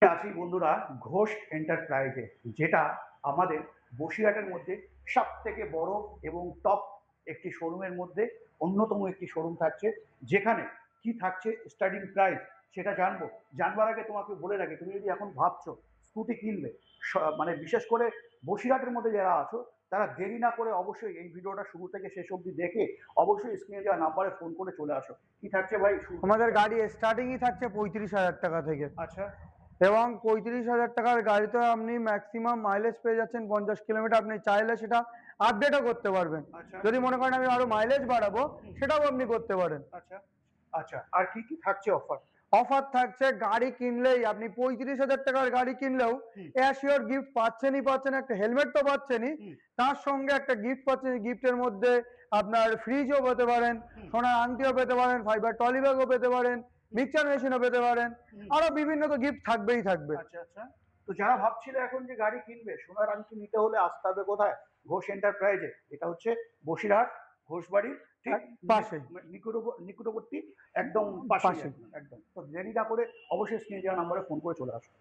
আছি বন্ধুরা ঘোষ এন্টারপ্রাইজে, যেটা আমাদের বসিরহাটের মধ্যে সব থেকে বড় এবং টপ একটি শোরুমের মধ্যে অন্যতম একটি শোরুম থাকছে, যেখানে কি থাকছে স্টার্টিং প্রাইস সেটা জানবো। জানবার আগে তোমাকে বলে রাখি, তুমি যদি এখন ভাবছো স্কুটি কিনবে, মানে বিশেষ করে বসিরহাটের মধ্যে যারা আছো, তারা দেরি না করে অবশ্যই এই ভিডিওটা শুরু থেকে শেষ অবধি দেখে অবশ্যই স্ক্রিনে দেওয়া নাম্বারে ফোন করে চলে আসো। কি থাকছে ভাই আমাদের গাড়ি স্টার্টিংই থাকছে 35,000 টাকা থেকে। আচ্ছা এবং 35,000 টাকার গাড়িতে আপনি ম্যাক্সিমাম মাইলেজ পেয়ে যাচ্ছেন 50 কিলোমিটার। আপনি চাইলে সেটা আপডেটও করতে পারবেন। আচ্ছা যদি মনে করেন আমি আরো মাইলেজ বাড়াবো, হুম, সেটাও আপনি করতে পারেন। আচ্ছা আচ্ছা, আর কি কি থাকছে অফার? অফার থাকছে, গাড়ি কিনলেই আপনি 35,000 টাকার গাড়ি কিনলেও হুম অ্যাসিওর গিফট পাচ্ছেনই পাচ্ছেন, একটা হেলমেট তো পাচ্ছেনই, হুম তার সঙ্গে একটা গিফট পাচ্ছেন। গিফটের মধ্যে আপনার ফ্রিজও পেতে পারেন, হুম সোনার আংটিও পেতে পারেন, ফাইবার টলি ব্যাগও পেতে পারেন, হুম মিক্সচার মেশিনও পেতে পারেন। হুম। আরো বিভিন্ন তো গিফট থাকবেই থাকবে। আচ্ছা আচ্ছা, তো যারা ভাবছিল এখন যে গাড়ি কিনবে, সোনার আংটি নিতে হলে আসতে হবে কোথায়? ঘোষ এন্টারপ্রাইজে। এটা হচ্ছে বসিরহাট ঘোষবাড়ির ঠিক পাশেই নিকটবর্তী, একদম পাশেই পাশেই একদম একদম। তো দেরি না করে অবশ্যই স্ক্রিনে দেওয়া নাম্বারে ফোন করে চলে আসো।